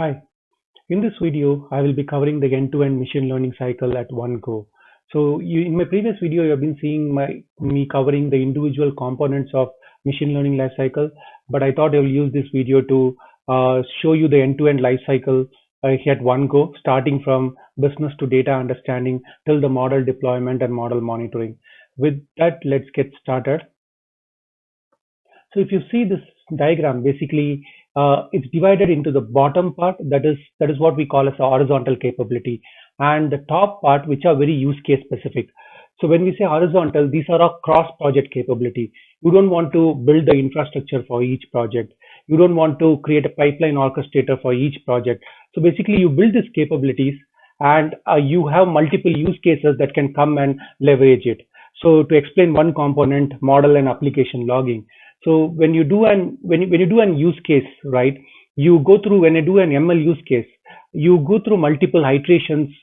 Hi, in this video, I will be covering the end-to-end machine learning cycle at one go. So in my previous video, you have been seeing me covering the individual components of machine learning lifecycle, but I thought I will use this video to show you the end-to-end lifecycle at one go, starting from business to data understanding till the model deployment and model monitoring. With that, let's get started. So if you see this diagram, basically it's divided into the bottom part, that is what we call as a horizontal capability, and the top part, which are very use case specific. So when we say horizontal, these are a cross project capability. You don't want to build the infrastructure for each project. You don't want to create a pipeline orchestrator for each project. So basically you build these capabilities and you have multiple use cases that can come and leverage it. So to explain one component, model and application logging. So when you do an use case, right? You go through when you do an ML use case, you go through multiple iterations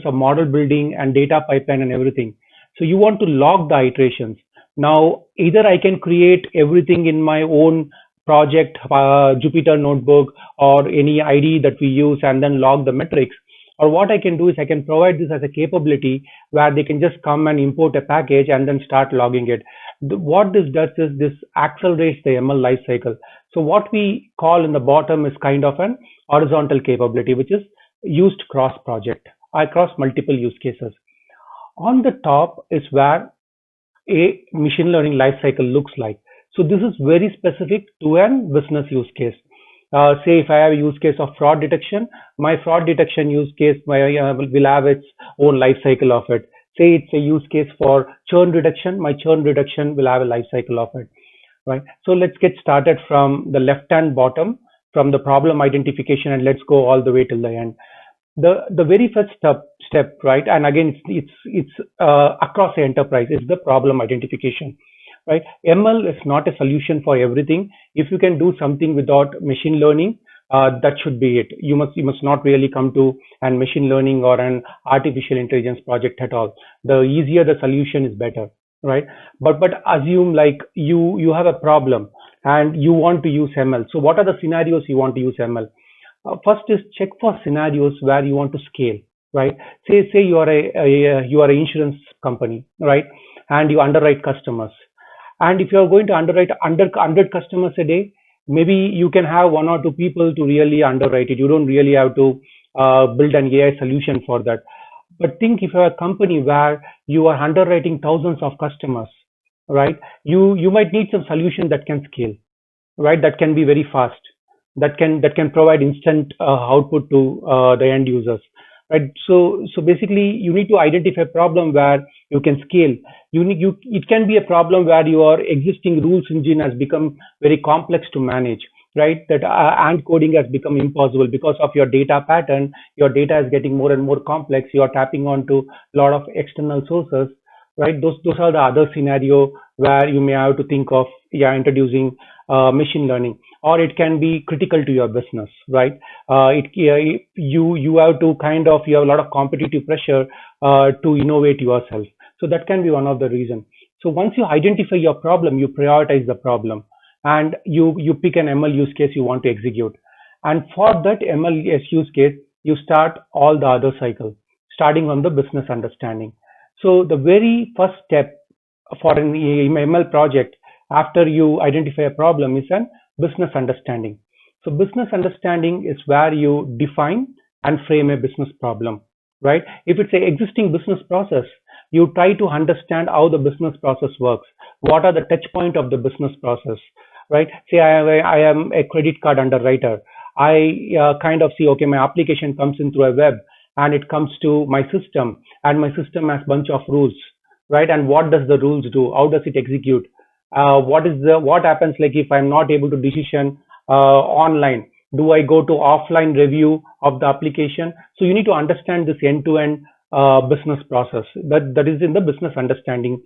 of model building and data pipeline and everything. So you want to log the iterations. Now, either I can create everything in my own project, Jupyter notebook or any IDE that we use and then log the metrics. Or what I can do is I can provide this as a capability where they can just come and import a package and then start logging it. What this does is this accelerates the ML lifecycle. So what we call in the bottom is kind of an horizontal capability, which is used cross project, across multiple use cases. On the top is where a machine learning lifecycle looks like. So this is very specific to an business use case. Say if I have a use case of fraud detection, my fraud detection use case will have its own life cycle of it. Say it's a use case for churn reduction, my churn reduction will have a life cycle of it, right? So let's get started from the left hand bottom, from the problem identification, and let's go all the way till the end. The very first step, right? And again, it's across the enterprise is the problem identification, right? ML is not a solution for everything. If you can do something without machine learning, that should be it. You must not really come to an machine learning or an artificial intelligence project at all. The easier the solution is better, right? But assume like you have a problem and you want to use ML. So what are the scenarios you want to use ML? First is check for scenarios where you want to scale, right? Say you are an insurance company, right? And you underwrite customers. And if you are going to underwrite 100 customers a day, maybe you can have one or two people to really underwrite it. You don't really have to build an AI solution for that. But think if you're a company where you are underwriting thousands of customers, right? You might need some solution that can scale, right? That can be very fast, that can provide instant output to the end users, right? So basically you need to identify a problem where you can scale. It can be a problem where your existing rules engine has become very complex to manage, right? That ant coding has become impossible because of your data pattern. Your data is getting more and more complex. You are tapping onto a lot of external sources, right? Those are the other scenario where you may have to think of introducing machine learning. Or it can be critical to your business, right? You have to you have a lot of competitive pressure to innovate yourself. So that can be one of the reasons. So once you identify your problem, you prioritize the problem, and you pick an ML use case you want to execute. And for that ML use case, you start all the other cycle, starting from the business understanding. So the very first step for an ML project after you identify a problem is an business understanding. So business understanding is where you define and frame a business problem, right? If it's an existing business process, you try to understand how the business process works. What are the touch point of the business process, right? Say I am a credit card underwriter. I see, okay, my application comes in through a web and it comes to my system, and my system has bunch of rules, right? And what does the rules do? How does it execute? What happens like if I'm not able to decision online? Do I go to offline review of the application? So you need to understand this end-to-end business process. That is in the business understanding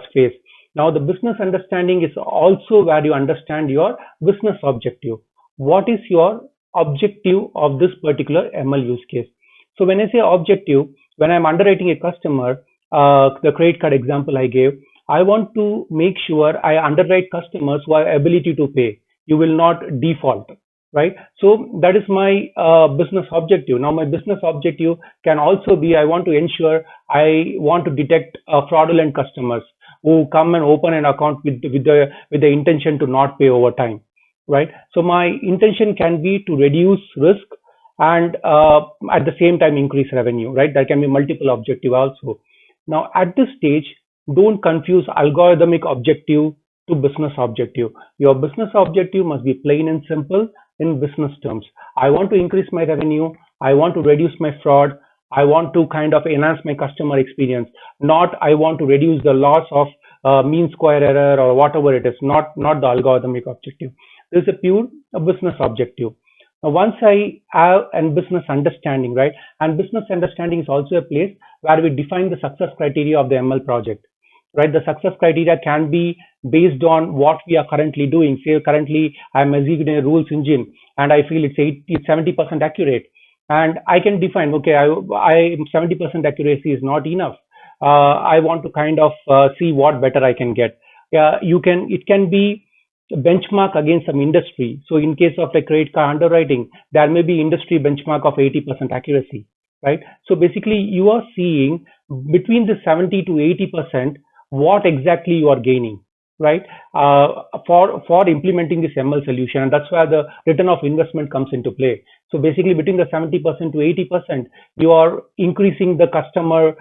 space. Now the business understanding is also where you understand your business objective. What is your objective of this particular ML use case? So when I say objective, when I'm underwriting a customer, the credit card example I gave, I want to make sure I underwrite customers who have ability to pay. You will not default, right? So that is my business objective. Now my business objective can also be, I want to ensure, I want to detect fraudulent customers who come and open an account with the intention to not pay over time, right? So my intention can be to reduce risk and at the same time increase revenue, right? There can be multiple objective also. Now at this stage, don't confuse algorithmic objective to business objective. Your business objective must be plain and simple in business terms. I want to increase my revenue. I want to reduce my fraud. I want to kind of enhance my customer experience. Not I want to reduce the loss of mean square error or whatever it is. Not the algorithmic objective. This is a pure business objective. Now, once I have a business understanding, right, and business understanding is also a place where we define the success criteria of the ML project, right? The success criteria can be based on what we are currently doing. Say currently I'm executing a rules engine and I feel it's 70% accurate, and I can define, okay, I 70% accuracy is not enough. I want to kind of see what better I can get. It can be benchmark against some industry. So in case of like credit card underwriting, there may be industry benchmark of 80% accuracy, right? So basically you are seeing between the 70 to 80% what exactly you are gaining, right? For implementing this ML solution, and that's where the return of investment comes into play. So basically between the 70% to 80%, you are increasing the customer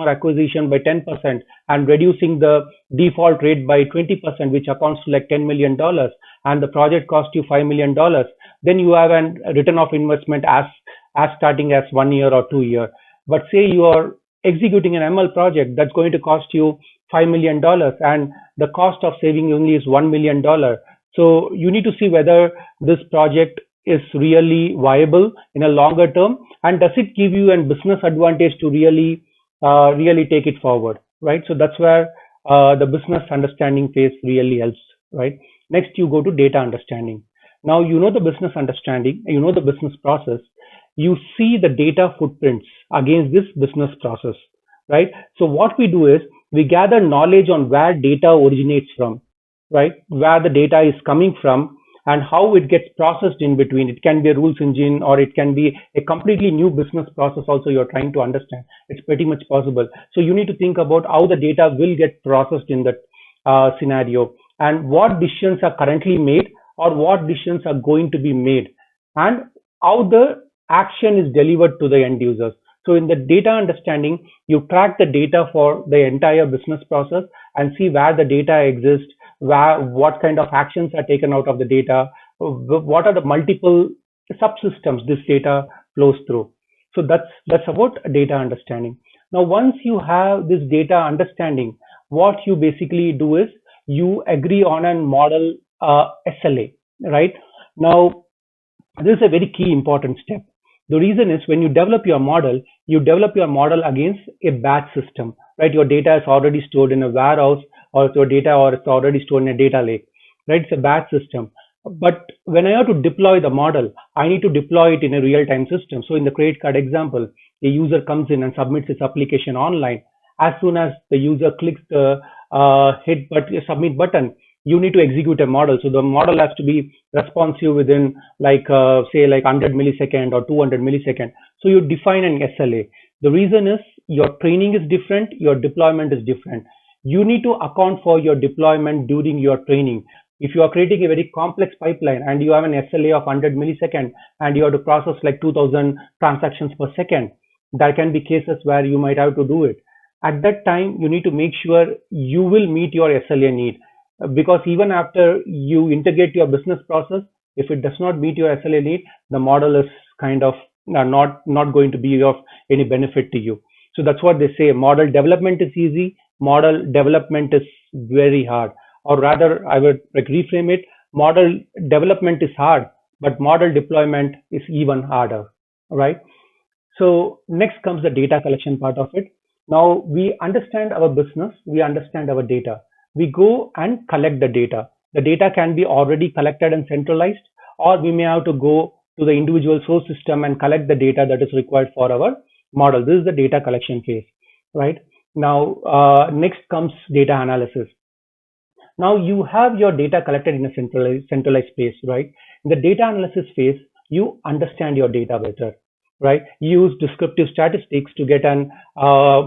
acquisition by 10% and reducing the default rate by 20%, which accounts to like $10 million, and the project cost you $5 million. Then you have a return of investment as starting as 1 year or 2 year. But say you are executing an ML project that's going to cost you $5 million and the cost of saving only is $1 million. So you need to see whether this project is really viable in a longer term, and does it give you a business advantage to really take it forward, right? So that's where the business understanding phase really helps, right? Next, you go to data understanding. Now you know the business understanding, you know the business process, you see the data footprints against this business process, right? So what we do is we gather knowledge on where data originates from, right? Where the data is coming from and how it gets processed in between. It can be a rules engine or it can be a completely new business process also you're trying to understand. It's pretty much possible. So you need to think about how the data will get processed in that scenario, and what decisions are currently made or what decisions are going to be made, and how the action is delivered to the end users. So in the data understanding, you track the data for the entire business process and see where the data exists, what kind of actions are taken out of the data, what are the multiple subsystems this data flows through. So that's about data understanding. Now, once you have this data understanding, what you basically do is you agree on a model SLA, right? Now, this is a very key important step. The reason is when you develop your model against a batch system, right? Your data is already stored in a warehouse or it's already stored in a data lake, right? It's a batch system. But when I have to deploy the model, I need to deploy it in a real-time system. So in the credit card example, a user comes in and submits his application online. As soon as the user clicks the submit button, you need to execute a model. So the model has to be responsive within say 100 millisecond or 200 millisecond. So you define an SLA. The reason is your training is different, your deployment is different. You need to account for your deployment during your training. If you are creating a very complex pipeline and you have an SLA of 100 millisecond and you have to process like 2000 transactions per second, there can be cases where you might have to do it. At that time, you need to make sure you will meet your SLA need, because even after you integrate your business process, if it does not meet your SLA need, the model is kind of not going to be of any benefit to you. So that's what they say. Model development is easy. Model development is very hard. Or rather, I would reframe it. Model development is hard, but model deployment is even harder, right? So next comes the data collection part of it. Now we understand our business, we understand our data. We go and collect the data. The data can be already collected and centralized, or we may have to go to the individual source system and collect the data that is required for our model. This is the data collection phase, right? Now, next comes data analysis. Now you have your data collected in a centralized space, right? In the data analysis phase, you understand your data better, right? You use descriptive statistics to get an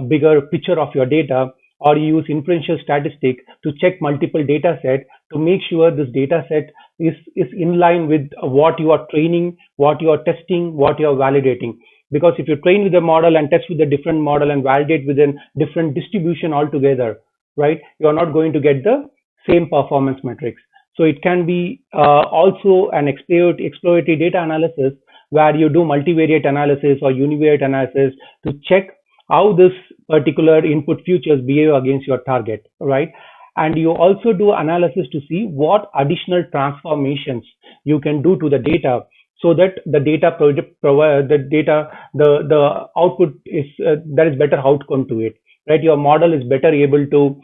bigger picture of your data, or you use inferential statistic to check multiple data set to make sure this data set is in line with what you are training, what you are testing, what you are validating. Because if you train with a model and test with a different model and validate with a different distribution altogether, right, you are not going to get the same performance metrics. So it can be also an exploratory data analysis where you do multivariate analysis or univariate analysis to check how this particular input futures behave against your target, right? And you also do analysis to see what additional transformations you can do to the data so that the data provide the data the output is there is better outcome to it, right? Your model is better able to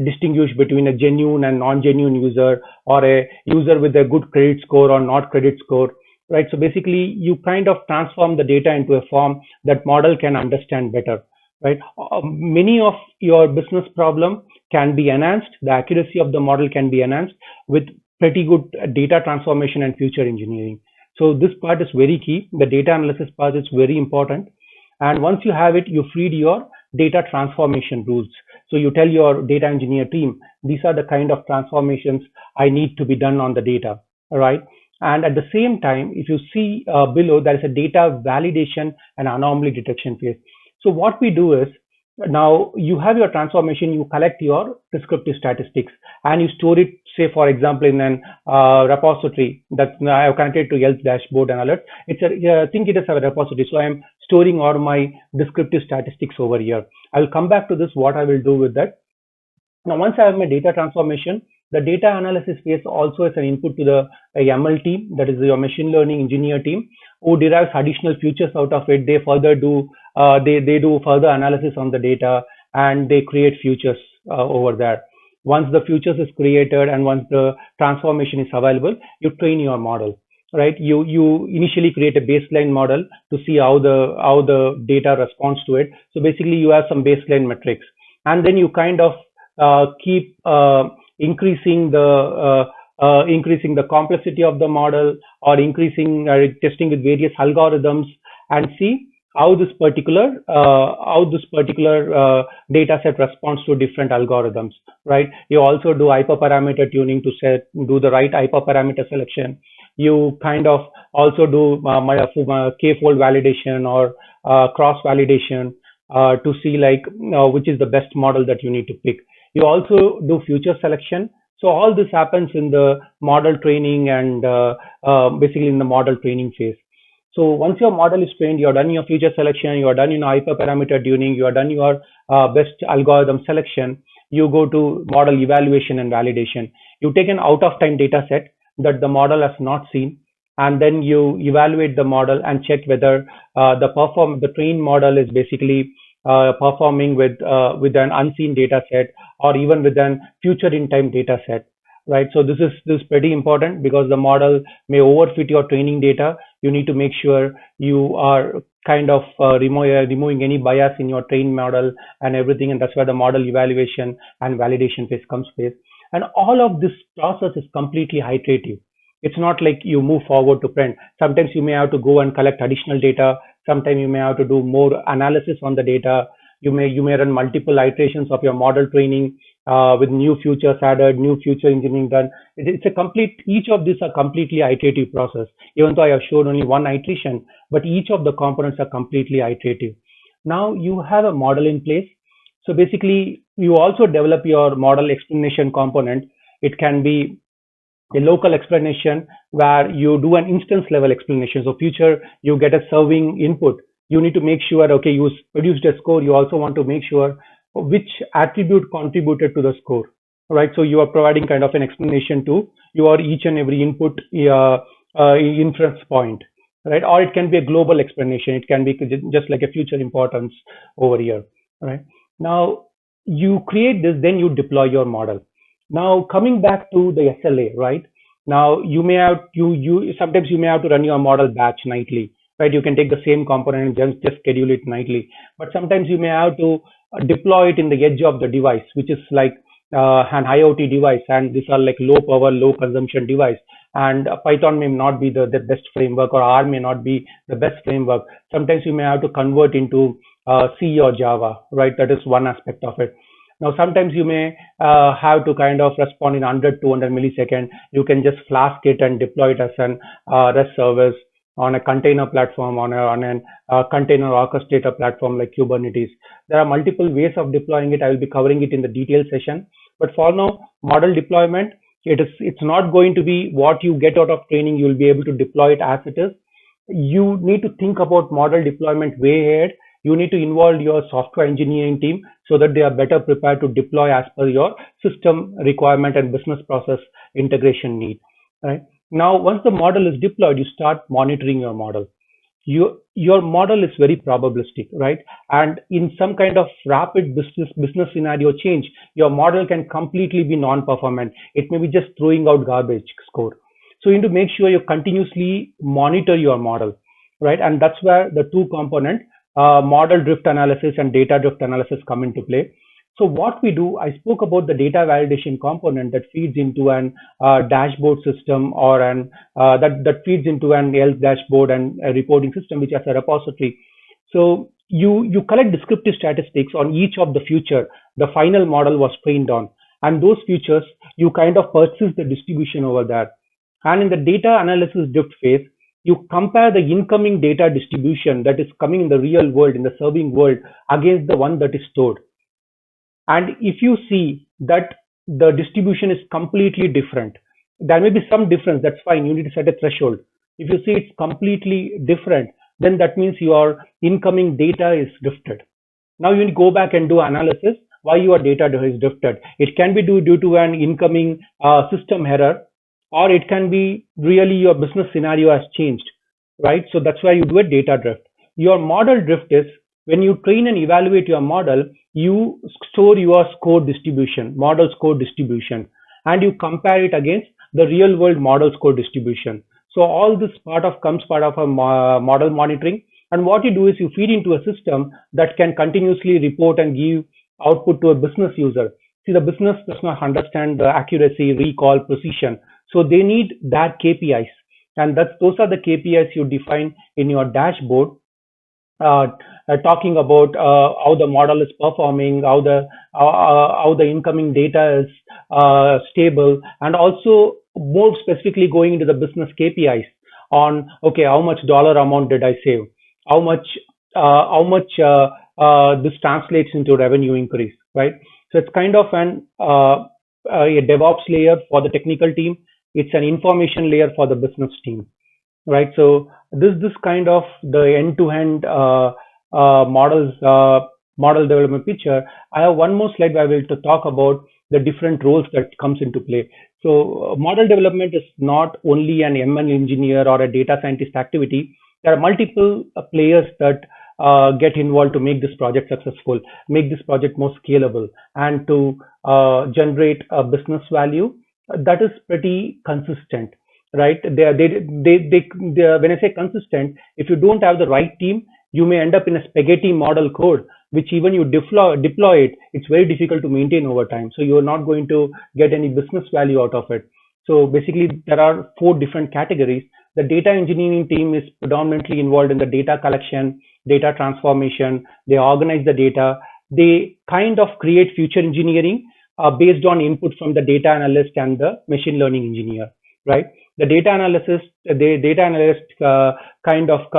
distinguish between a genuine and non-genuine user, or a user with a good credit score or not credit score, right? So basically, you kind of transform the data into a form that model can understand better, right? Many of your business problem can be enhanced. The accuracy of the model can be enhanced with pretty good data transformation and future engineering. So this part is very key. The data analysis part is very important. And once you have it, you feed your data transformation rules. So you tell your data engineer team, these are the kind of transformations I need to be done on the data, all right? And at the same time, if you see below, there is a data validation and anomaly detection phase. So what we do is, now you have your transformation, you collect your descriptive statistics and you store it, say for example, in an repository that I have connected to Health Dashboard and Alert. Think it is a repository. So I am storing all my descriptive statistics over here. I will come back to this, what I will do with that. Now, once I have my data transformation, the data analysis phase also is an input to the ML team, that is your machine learning engineer team, who derives additional features out of it. They further do they do further analysis on the data and they create features over there. Once the features is created and once the transformation is available, you train your model, right? You initially create a baseline model to see how the data responds to it. So basically, you have some baseline metrics, and then you kind of keep increasing the complexity of the model, or increasing testing with various algorithms, and see how this particular data set responds to different algorithms, right? You also do hyperparameter tuning to do the right hyperparameter selection. You kind of also do k-fold validation or cross validation to see which is the best model that you need to pick. You also do future selection. So all this happens in the model training and basically in the model training phase. So once your model is trained, you're done your feature selection, you're done your hyperparameter tuning, you're done your best algorithm selection, you go to model evaluation and validation. You take an out of time data set that the model has not seen, and then you evaluate the model and check whether the trained model is basically performing with an unseen data set or even with an future in time data set, right? So this is pretty important because the model may overfit your training data. You need to make sure you are kind of removing any bias in your trained model and everything, and that's where the model evaluation and validation phase comes phase. And all of this process is completely iterative. It's not like you move forward to print. Sometimes you may have to go and collect additional data. Sometimes you may have to do more analysis on the data. You may run multiple iterations of your model training with new features added, new feature engineering done. Each of these are completely iterative process. Even though I have shown only one iteration, but each of the components are completely iterative. Now you have a model in place. So basically, you also develop your model explanation component. It can be a local explanation where you do an instance level explanation. So future, you get a serving input. You need to make sure, okay, you produced a score. You also want to make sure which attribute contributed to the score, right? So you are providing kind of an explanation to your each and every input inference point, right? Or it can be a global explanation. It can be just like a future importance over here, right? Now you create this, then you deploy your model. Now coming back to the SLA, right? Now you may have sometimes you may have to run your model batch nightly, right? You can take the same component and just schedule it nightly, but sometimes you may have to deploy it in the edge of the device, which is like an IoT device, and these are like low power, low consumption device. And Python may not be the best framework, or R may not be the best framework. Sometimes you may have to convert into C or Java, right? That is one aspect of it. Now, sometimes you may have to kind of respond in 100, 200 millisecond. You can just Flask it and deploy it as an REST service on a container platform, on an container orchestrator platform like Kubernetes. There are multiple ways of deploying it. I will be covering it in the detailed session. But for now, model deployment, it's not going to be what you get out of training. You will be able to deploy it as it is. You need to think about model deployment way ahead. You need to involve your software engineering team so that they are better prepared to deploy as per your system requirement and business process integration need. Right now, once the model is deployed, you start monitoring your model. Your model is very probabilistic, right? And in some kind of rapid business scenario change, your model can completely be non-performant. It may be just throwing out garbage score. So you need to make sure you continuously monitor your model, right? And that's where the two component model drift analysis and data drift analysis come into play. So what we do, I spoke about the data validation component that feeds into an dashboard system, or an that feeds into an health dashboard and a reporting system, which has a repository. So you collect descriptive statistics on each of the future the final model was trained on, and those futures you kind of persist the distribution over there. And in the data analysis drift phase, you compare the incoming data distribution that is coming in the real world, in the serving world, against the one that is stored. And if you see that the distribution is completely different, there may be some difference, that's fine, you need to set a threshold. If you see it's completely different, then that means your incoming data is drifted. Now you need to go back and do analysis why your data is drifted. It can be due to an incoming system error, or it can be really your business scenario has changed, right? So that's why you do a data drift. Your model drift is when you train and evaluate your model, you store your score distribution, model score distribution, and you compare it against the real world model score distribution. So all this comes part of a model monitoring. And what you do is you feed into a system that can continuously report and give output to a business user. See, the business does not understand the accuracy, recall, precision. So they need that KPIs. And those are the KPIs you define in your dashboard, talking about how the model is performing, how the incoming data is stable, and also more specifically going into the business KPIs on, okay, how much dollar amount did I save, how much this translates into revenue increase, right? So it's kind of a DevOps layer for the technical team. It's an information layer for the business team, right? So this kind of the end-to-end model development picture. I have one more slide where I will to talk about the different roles that comes into play. So model development is not only an ML engineer or a data scientist activity. There are multiple players that get involved to make this project successful, make this project more scalable, and to generate a business value that is pretty consistent, right? When I say consistent, if you don't have the right team, you may end up in a spaghetti model code, which even you deploy it, it's very difficult to maintain over time. So you're not going to get any business value out of it. So basically, there are 4 different categories. The data engineering team is predominantly involved in the data collection, data transformation. They organize the data. They kind of create future engineering based on input from the data analyst and the machine learning engineer, right? The data analyst kind of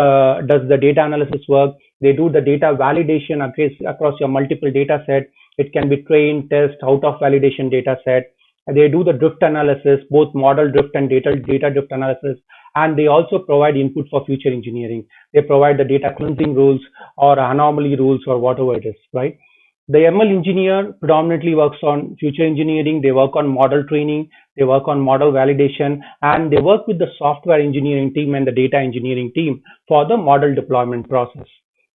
does the data analysis work. They do the data validation across your multiple data set. It can be trained, test, out of validation data set. They do the drift analysis, both model drift and data drift analysis, and they also provide input for future engineering. They provide the data cleansing rules or anomaly rules or whatever it is, right? The ML engineer predominantly works on future engineering. They work on model training, they work on model validation, and they work with the software engineering team and the data engineering team for the model deployment process,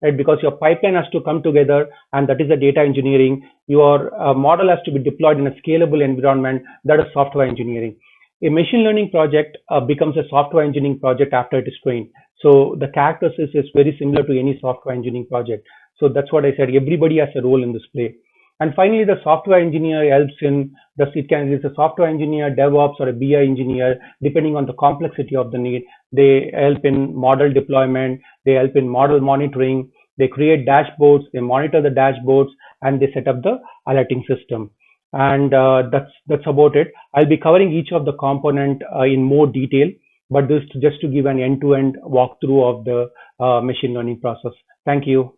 right? Because your pipeline has to come together, and that is the data engineering. Your model has to be deployed in a scalable environment, that is software engineering. A machine learning project becomes a software engineering project after it is trained. So the characteristics is very similar to any software engineering project. So that's what I said. Everybody has a role in this play. And finally, the software engineer helps in it's a software engineer, DevOps, or a BI engineer, depending on the complexity of the need. They help in model deployment, they help in model monitoring, they create dashboards, they monitor the dashboards, and they set up the alerting system. And that's about it. I'll be covering each of the component in more detail, but this just to give an end-to-end walkthrough of the machine learning process. Thank you.